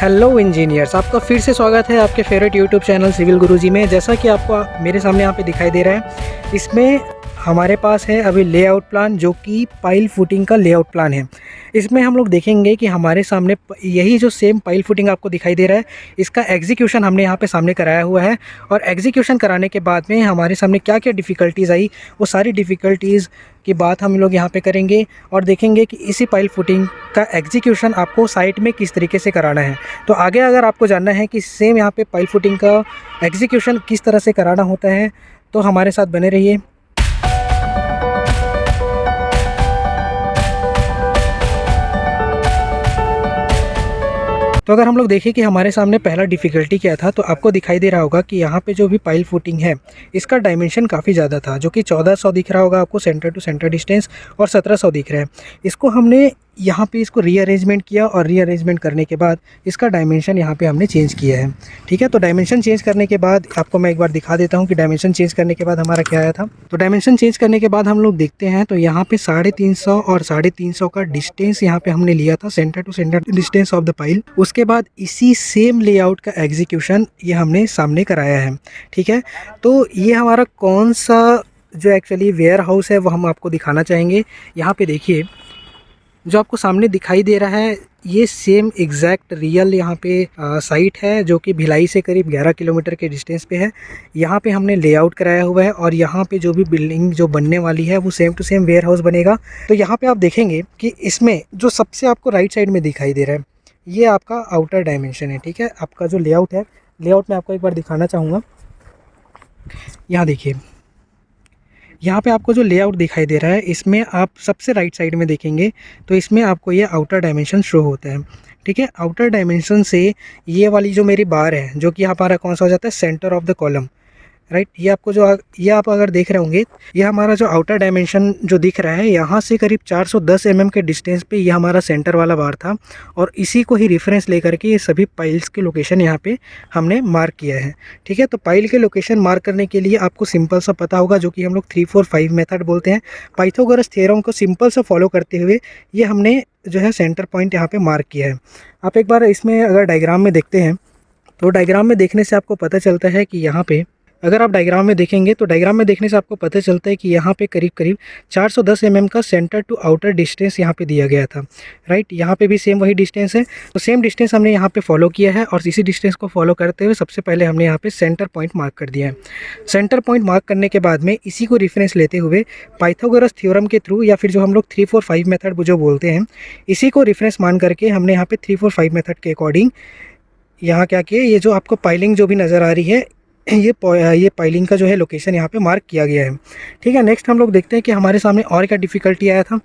Hello engineers, आपका फिर से स्वागत है आपके फेवरेट यूट्यूब चैनल सिविल गुरुजी में। जैसा कि आपको मेरे सामने यहाँ पे दिखाई दे रहा है, इसमें हमारे पास है अभी लेआउट प्लान, जो कि पाइल फुटिंग का लेआउट प्लान है। इसमें हम लोग देखेंगे कि हमारे सामने यही जो सेम पाइल फुटिंग आपको दिखाई दे रहा है, इसका एग्जीक्यूशन हमने यहाँ पे सामने कराया हुआ है। और एग्जीक्यूशन कराने के बाद में हमारे सामने क्या क्या डिफ़िकल्टीज़ आई, वो सारी डिफ़िकल्टीज़ की बात हम लोग यहाँ पे करेंगे और देखेंगे कि इसी पाइल फुटिंग का एग्जीक्यूशन आपको साइट में किस तरीके से कराना है। तो आगे अगर आपको जानना है कि सेम यहाँ पे पाइल फुटिंग का एग्जीक्यूशन किस तरह से कराना होता है, तो हमारे साथ बने रहिए। तो अगर हम लोग देखें कि हमारे सामने पहला डिफ़िकल्टी क्या था, तो आपको दिखाई दे रहा होगा कि यहाँ पे जो भी पाइल फुटिंग है, इसका डायमेंशन काफ़ी ज़्यादा था, जो कि 1400 दिख रहा होगा आपको सेंटर टू सेंटर डिस्टेंस, और 1700 दिख रहा है। इसको हमने यहाँ पे इसको रीअरेंजमेंट किया और रीअरेंजमेंट करने के बाद इसका डायमेंशन यहाँ पे हमने चेंज किया है। ठीक है, तो डायमेंशन चेंज करने के बाद आपको मैं एक बार दिखा देता हूँ कि डायमेंशन चेंज करने के बाद हमारा क्या आया था। तो डायमेंशन चेंज करने के बाद हम लोग देखते हैं, तो यहाँ पे 350 और 350 का डिस्टेंस यहाँ पे हमने लिया था, centre to centre distance of the pile. उसके बाद इसी सेम लेआउट का एग्जीक्यूशन ये हमने सामने कराया है। ठीक है, तो ये हमारा कौन सा जो एक्चुअली वेयर हाउस है वो हम आपको दिखाना चाहेंगे। यहाँ पे देखिए, जो आपको सामने दिखाई दे रहा है, ये सेम एग्जैक्ट रियल यहाँ पे साइट है, जो कि भिलाई से करीब 11 किलोमीटर के डिस्टेंस पे है। यहाँ पे हमने लेआउट कराया हुआ है और यहाँ पे जो भी बिल्डिंग जो बनने वाली है वो same to same warehouse बनेगा। तो यहाँ पे आप देखेंगे कि इसमें जो सबसे आपको राइट साइड में दिखाई दे रहा है, ये आपका आउटर डायमेंशन है। ठीक है, आपका जो लेआउट है, लेआउट में आपको एक बार दिखाना चाहूँगा। यहाँ देखिए, यहाँ पे आपको जो लेआउट दिखाई दे रहा है, इसमें आप सबसे राइट साइड में देखेंगे तो इसमें आपको ये आउटर डायमेंशन शो होता है। ठीक है, आउटर डायमेंशन से ये वाली जो मेरी बार है, जो कि हमारा कौन सा हो जाता है, centre of the column, right. ये आपको जो ये आप अगर देख रहे होंगे, ये हमारा जो आउटर डायमेंशन जो दिख रहा है, यहाँ से करीब 410 mm के डिस्टेंस पे ये हमारा सेंटर वाला बार था। और इसी को ही रेफरेंस लेकर के ये सभी पाइल्स के लोकेशन यहाँ पे हमने मार्क किया है। ठीक है, तो पाइल के लोकेशन मार्क करने के लिए आपको सिंपल सा पता होगा, जो कि हम लोग 3-4-5 मेथड बोलते हैं। पाइथागोरस थ्योरम को सिंपल सा फॉलो करते हुए ये हमने जो है सेंटर पॉइंट यहाँ पर मार्क किया है। आप एक बार इसमें अगर डायग्राम में देखते हैं, तो डायग्राम में देखने से आपको पता चलता है कि यहाँ पे अगर आप डायग्राम में देखेंगे, तो डायग्राम में देखने से आपको पता चलता है कि यहाँ पे करीब करीब 410 mm का सेंटर टू आउटर डिस्टेंस यहाँ पे दिया गया था, राइट। यहाँ पे भी सेम वही डिस्टेंस है, तो सेम डिस्टेंस हमने यहाँ पे फॉलो किया है और इसी डिस्टेंस को फॉलो करते हुए सबसे पहले हमने यहाँ पे सेंटर पॉइंट मार्क कर दिया है। सेंटर पॉइंट मार्क करने के बाद में इसी को रेफरेंस लेते हुए पाइथागोरस थ्योरम के थ्रू, या फिर जो हम लोग 3-4-5 मेथड जो बोलते हैं, इसी को रेफरेंस मान करके हमने यहाँ पे 3-4-5 मेथड के अकॉर्डिंग यहाँ क्या किया, ये जो आपको पाइलिंग जो भी नज़र आ रही है, ये पाइलिंग का जो है लोकेशन यहाँ पे मार्क किया गया है। ठीक है, नेक्स्ट हम लोग देखते हैं कि हमारे सामने और क्या डिफ़िकल्टी आया था।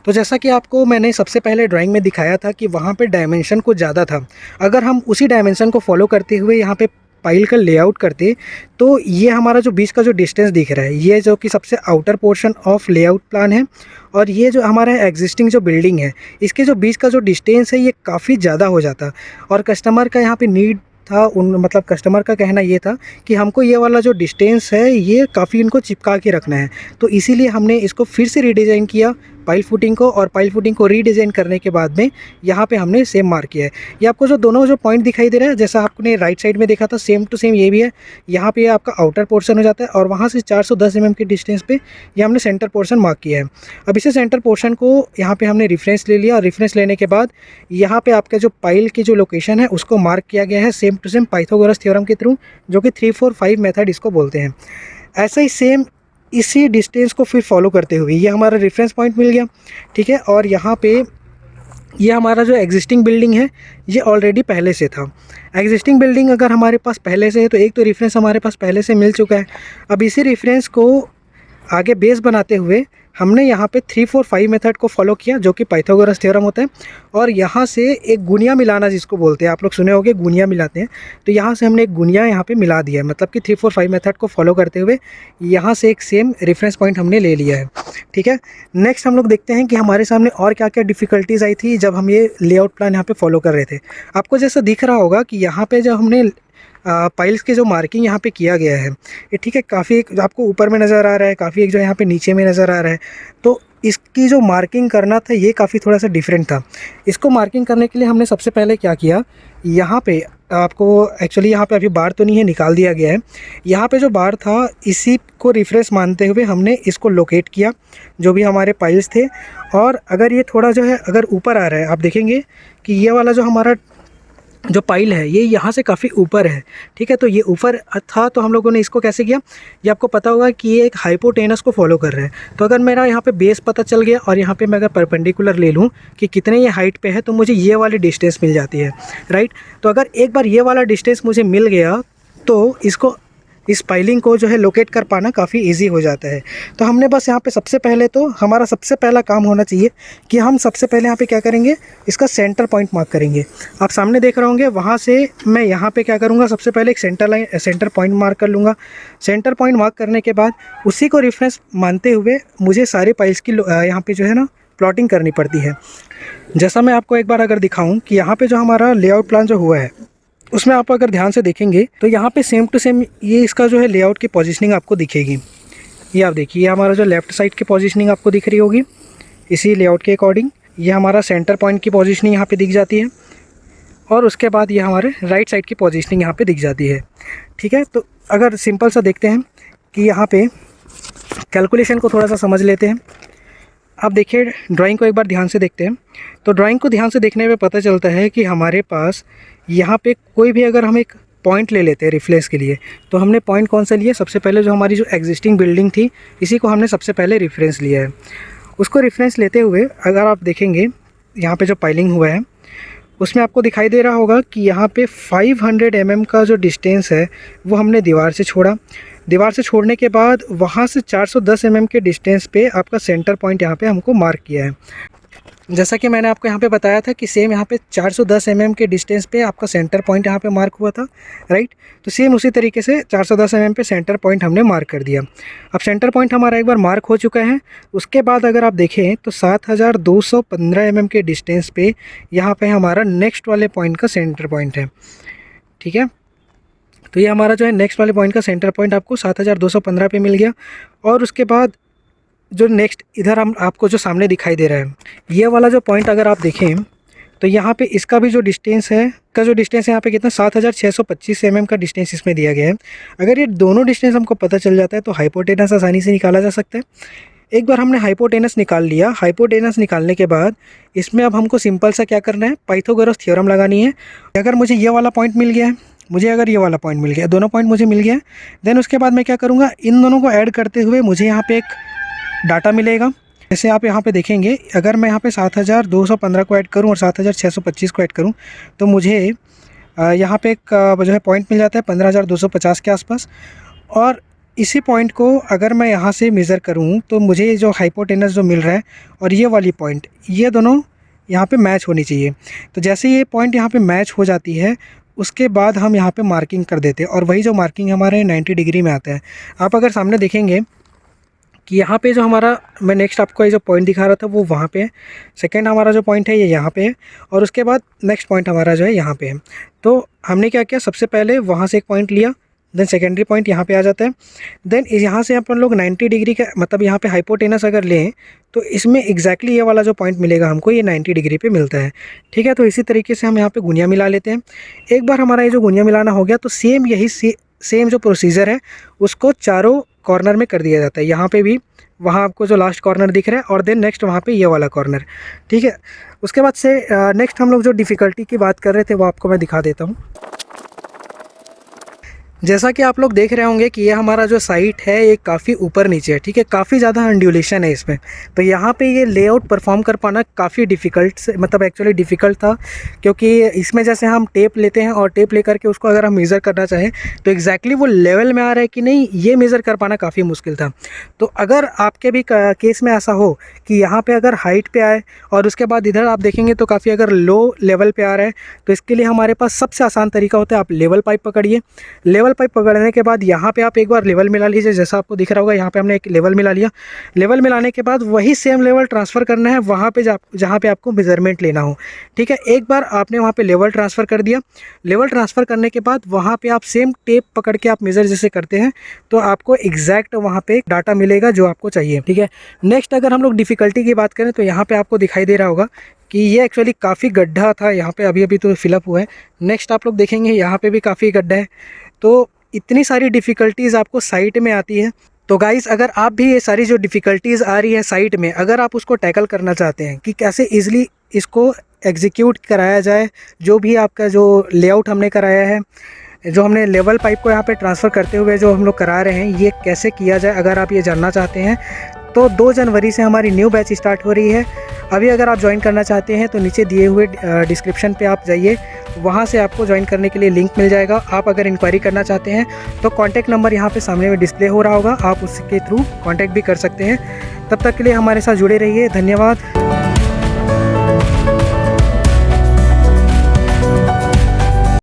तो जैसा कि आपको मैंने सबसे पहले ड्राइंग में दिखाया था कि वहाँ पे डायमेंशन कुछ ज़्यादा था। अगर हम उसी डायमेंशन को फॉलो करते हुए यहाँ पे पाइल का लेआउट करते, तो ये हमारा जो बीच का जो डिस्टेंस दिख रहा है, ये जो कि सबसे outer portion of layout plan है, और ये जो हमारा एग्जिस्टिंग जो बिल्डिंग है, इसके जो बीच का जो डिस्टेंस है, ये काफ़ी ज़्यादा हो जाता। और कस्टमर का यहाँ पे नीड था, मतलब कस्टमर का कहना ये था कि हमको ये वाला जो डिस्टेंस है, ये काफ़ी इनको चिपका के रखना है। तो इसीलिए हमने इसको फिर से रीडिज़ाइन किया पाइल फुटिंग को, और पाइल फुटिंग को रीडिज़ाइन करने के बाद में यहाँ पे हमने सेम मार्क किया है। ये आपको जो दोनों जो पॉइंट दिखाई दे रहा है, जैसा आपने राइट साइड में देखा था, सेम टू सेम ये भी है। यहाँ पे आपका आउटर पोर्शन हो जाता है और वहाँ से 410 mm के डिस्टेंस पे ये हमने सेंटर पोर्शन मार्क किया है। अब इसे सेंटर पोर्शन को यहाँ पे हमने रेफरेंस ले लिया, और रेफरेंस लेने के बाद यहाँ पे आपका जो पाइल की जो लोकेशन है उसको मार्क किया गया है same to same Pythagoras theorem के थ्रू, जो कि 3-4-5 मेथड इसको बोलते हैं। ऐसा ही सेम इसी डिस्टेंस को फिर फॉलो करते हुए ये हमारा रेफरेंस पॉइंट मिल गया। ठीक है, और यहाँ पे ये हमारा जो एग्जिस्टिंग बिल्डिंग है, ये ऑलरेडी पहले से था। एग्जिस्टिंग बिल्डिंग अगर हमारे पास पहले से है, तो एक तो रेफरेंस हमारे पास पहले से मिल चुका है। अब इसी रेफरेंस को आगे बेस बनाते हुए हमने यहाँ पे 3-4-5 मेथड को फॉलो किया, जो कि पाइथागोरस थ्योरम होता है। और यहाँ से एक गुनिया मिलाना जिसको बोलते हैं, आप लोग सुने होंगे गुनिया मिलाते हैं, तो यहाँ से हमने एक गुनिया यहाँ पे मिला दिया है, मतलब कि 3-4-5 मेथड को फॉलो करते हुए यहाँ से एक सेम रेफरेंस पॉइंट हमने ले लिया है। ठीक है, नेक्स्ट हम लोग देखते हैं कि हमारे सामने और क्या क्या डिफ़िकल्टीज़ आई थी जब हम ये लेआउट प्लान यहाँ पर फॉलो कर रहे थे। आपको जैसा दिख रहा होगा कि यहाँ पर जब हमने पाइल्स के जो मार्किंग यहाँ पे किया गया है, ये ठीक है, काफ़ी एक आपको ऊपर में नज़र आ रहा है, काफ़ी एक जो यहाँ पे नीचे में नज़र आ रहा है। तो इसकी जो मार्किंग करना था ये काफ़ी थोड़ा सा डिफरेंट था। इसको मार्किंग करने के लिए हमने सबसे पहले क्या किया, यहाँ पे आपको एक्चुअली यहाँ पे अभी बार तो नहीं है, निकाल दिया गया है। यहाँ पे जो बार था इसी को रेफरेंस मानते हुए हमने इसको लोकेट किया, जो भी हमारे पाइल्स थे। और अगर ये थोड़ा जो है अगर ऊपर आ रहा है, आप देखेंगे कि ये वाला जो हमारा जो पाइल है ये यहाँ से काफ़ी ऊपर है, ठीक है। तो ये ऊपर था तो हम लोगों ने इसको कैसे किया, ये आपको पता होगा कि ये एक हाइपोटेनस को फॉलो कर रहा है। तो अगर मेरा यहाँ पे बेस पता चल गया और यहाँ पे मैं अगर परपेंडिकुलर ले लूँ कि कितने ये हाइट पे है, तो मुझे ये वाली डिस्टेंस मिल जाती है, राइट। तो अगर एक बार ये वाला डिस्टेंस मुझे मिल गया तो इस पाइलिंग को जो है लोकेट कर पाना काफ़ी इजी हो जाता है। तो हमने बस यहाँ पे सबसे पहले तो हमारा सबसे पहला काम होना चाहिए कि हम सबसे पहले यहाँ पे क्या करेंगे, इसका सेंटर पॉइंट मार्क करेंगे। आप सामने देख रहे होंगे, वहाँ से मैं यहाँ पे क्या करूँगा, सबसे पहले एक सेंटर पॉइंट मार्क कर लूँगा। सेंटर पॉइंट मार्क करने के बाद उसी को रेफरेंस मानते हुए मुझे सारे पाइल्स की यहाँ पर जो है ना प्लॉटिंग करनी पड़ती है। जैसा मैं आपको एक बार अगर दिखाऊँ कि यहाँ पर जो हमारा लेआउट प्लान जो हुआ है उसमें आप अगर ध्यान से देखेंगे तो यहाँ पे सेम टू सेम ये इसका जो है लेआउट की पोजीशनिंग आपको दिखेगी। ये आप देखिए, ये हमारा जो लेफ़्ट साइड की पोजीशनिंग आपको दिख रही होगी इसी लेआउट के अकॉर्डिंग। ये हमारा सेंटर पॉइंट की पोजीशनिंग यहाँ पे दिख जाती है और उसके बाद ये हमारे राइट साइड की पोजीशनिंग यहाँ पे दिख जाती है, ठीक है। तो अगर सिंपल सा देखते हैं कि यहाँ पे कैलकुलेशन को थोड़ा सा समझ लेते हैं। आप देखिए ड्राइंग को एक बार ध्यान से देखते हैं, तो ड्राइंग को ध्यान से देखने में पता चलता है कि हमारे पास यहाँ पे कोई भी अगर हम एक पॉइंट ले लेते हैं रिफ्लेक्स के लिए, तो हमने पॉइंट कौन सा लिया, सबसे पहले जो हमारी जो एग्जिस्टिंग बिल्डिंग थी इसी को हमने सबसे पहले रेफरेंस लिया है। उसको रेफरेंस लेते हुए अगर आप देखेंगे यहाँ पे जो पाइलिंग हुआ है उसमें आपको दिखाई दे रहा होगा कि यहाँ पे 500 mm का जो डिस्टेंस है वो हमने दीवार से छोड़ा। दीवार से छोड़ने के बाद वहाँ से 410 mm के डिस्टेंस पे आपका सेंटर पॉइंट यहाँ पे हमको मार्क किया है। जैसा कि मैंने आपको यहाँ पे बताया था कि सेम यहाँ पे 410 mm के डिस्टेंस पे आपका सेंटर पॉइंट यहाँ पे मार्क हुआ था, राइट। तो सेम उसी तरीके से 410 mm पे सेंटर पॉइंट हमने मार्क कर दिया। अब सेंटर पॉइंट हमारा एक बार मार्क हो चुका है। उसके बाद अगर आप देखें तो 7215 mm के डिस्टेंस पे यहाँ पे हमारा नेक्स्ट वाले पॉइंट का सेंटर पॉइंट है, ठीक है। तो ये हमारा जो है नेक्स्ट वाले पॉइंट का सेंटर पॉइंट आपको 7215 पे मिल गया। और उसके बाद जो नेक्स्ट इधर हम आपको जो सामने दिखाई दे रहा है ये वाला जो पॉइंट अगर आप देखें तो यहाँ पे इसका भी जो डिस्टेंस है यहाँ पे कितना 7625 mm का डिस्टेंस इसमें दिया गया है। अगर ये दोनों डिस्टेंस हमको पता चल जाता है तो हाइपोटेनस आसानी से निकाला जा सकता है। एक बार हमने हाइपोटेनस निकाल लिया, हाइपोटेनस निकालने के बाद इसमें अब हमको सिंपल सा क्या करना है, पाइथागोरस थ्योरम लगानी है। अगर मुझे ये वाला पॉइंट मिल गया है, अगर ये वाला पॉइंट मिल गया, दोनों पॉइंट मुझे मिल गया है, देन उसके बाद मैं क्या करूँगा, इन दोनों को ऐड करते हुए मुझे यहाँ पे एक डाटा मिलेगा। जैसे आप यहाँ पे देखेंगे अगर मैं यहाँ पे 7215 को ऐड करूँ और 7625 को ऐड करूँ तो मुझे यहाँ पे एक जो है पॉइंट मिल जाता है 15250 के आसपास। और इसी पॉइंट को अगर मैं यहाँ से मेज़र करूँ तो मुझे जो हाइपोटेनस जो मिल रहा है और ये वाली पॉइंट, ये दोनों यहाँ पे मैच होनी चाहिए। तो जैसे ये पॉइंट यहाँ पे मैच हो जाती है उसके बाद हम यहाँ पे मार्किंग कर देते हैं और वही जो मार्किंग हमारे 90 डिग्री में आता है। आप अगर सामने देखेंगे कि यहाँ पे जो हमारा, मैं नेक्स्ट आपको ये जो पॉइंट दिखा रहा था वो वहाँ पे है, सेकंड हमारा जो पॉइंट है ये यहाँ पे है और उसके बाद नेक्स्ट पॉइंट हमारा जो है यहाँ पे है। तो हमने क्या किया, सबसे पहले वहाँ से एक पॉइंट लिया, देन सेकेंडरी पॉइंट यहाँ पे आ जाता है। देन यहाँ से अपन लोग 90 डिग्री का मतलब यहाँ पे हाइपोटेनस अगर लें तो इसमें एग्जैक्टली ये वाला जो पॉइंट मिलेगा हमको ये 90 डिग्री पे मिलता है, ठीक है। तो इसी तरीके से हम यहाँ पे गुनिया मिला लेते हैं। एक बार हमारा ये जो गुनिया मिलाना हो गया तो सेम यही सेम जो प्रोसीजर है उसको चारों कॉर्नर में कर दिया जाता है। यहाँ पे भी वहाँ आपको जो लास्ट कॉर्नर दिख रहा है और देन नेक्स्ट वहाँ पे ये वाला कॉर्नर, ठीक है। उसके बाद से नेक्स्ट हम लोग जो डिफ़िकल्टी की बात कर रहे थे वो आपको मैं दिखा देता हूँ। जैसा कि आप लोग देख रहे होंगे कि ये हमारा जो साइट है ये काफ़ी ऊपर नीचे है, ठीक है, काफ़ी ज़्यादा अंड्यूलेशन है इसमें। तो यहाँ पे ये लेआउट परफॉर्म कर पाना काफ़ी डिफ़िकल्ट से मतलब एक्चुअली डिफ़िकल्ट था, क्योंकि इसमें जैसे हम टेप लेते हैं और टेप लेकर के उसको अगर हम मेज़र करना चाहें तो एग्जैक्टली वो लेवल में आ रहा है कि नहीं ये मेज़र कर पाना काफ़ी मुश्किल था। तो अगर आपके भी केस में ऐसा हो कि यहाँ पर अगर हाइट पर आए और उसके बाद इधर आप देखेंगे तो काफ़ी अगर लो लेवल पर आ रहा है तो इसके लिए हमारे पास सबसे आसान तरीका होता है, आप लेवल पाइप पकड़िए। लेवल पाइप पकड़ने के बाद यहाँ पे आप एक बार लेवल मिला लीजिए, जैसा आपको दिख रहा होगा यहाँ पे हमने एक लेवल मिला लिया। लेवल मिलाने के बाद वही सेम लेवल ट्रांसफ़र करना है वहाँ पे जहाँ पे आपको मेज़रमेंट लेना हो, ठीक है। एक बार आपने वहाँ पे लेवल ट्रांसफ़र कर दिया, लेवल ट्रांसफ़र करने के बाद वहाँ पे आप सेम टेप पकड़ के आप मेज़र जैसे करते हैं तो आपको एग्जैक्ट वहाँ पे डाटा मिलेगा जो आपको चाहिए, ठीक है। नेक्स्ट अगर हम लोग डिफ़िकल्टी की बात करें तो यहाँ पे आपको दिखाई दे रहा होगा कि ये एक्चुअली काफ़ी गड्ढा था, यहाँ पे अभी तो फिलअप हुआ है। नेक्स्ट आप लोग देखेंगे यहाँ पे भी काफ़ी गड्ढा है। तो इतनी सारी डिफ़िकल्टीज़ आपको साइट में आती है। तो गाइज़ अगर आप भी ये सारी जो डिफ़िकल्टीज़ आ रही है साइट में, अगर आप उसको टैकल करना चाहते हैं कि कैसे ईज़िली इसको एग्जीक्यूट कराया जाए, जो भी आपका जो लेआउट हमने कराया है, जो हमने लेवल पाइप को यहाँ पे ट्रांसफ़र करते हुए जो हम लोग करा रहे हैं, ये कैसे किया जाए, अगर आप ये जानना चाहते हैं तो 2 जनवरी से हमारी न्यू बैच स्टार्ट हो रही है। अभी अगर आप ज्वाइन करना चाहते हैं तो नीचे दिए हुए डिस्क्रिप्शन पे आप जाइए, वहाँ से आपको ज्वाइन करने के लिए लिंक मिल जाएगा। आप अगर इंक्वायरी करना चाहते हैं तो कॉन्टैक्ट नंबर यहाँ पे सामने में डिस्प्ले हो रहा होगा, आप उसके थ्रू कॉन्टैक्ट भी कर सकते हैं। तब तक के लिए हमारे साथ जुड़े रहिए, धन्यवाद।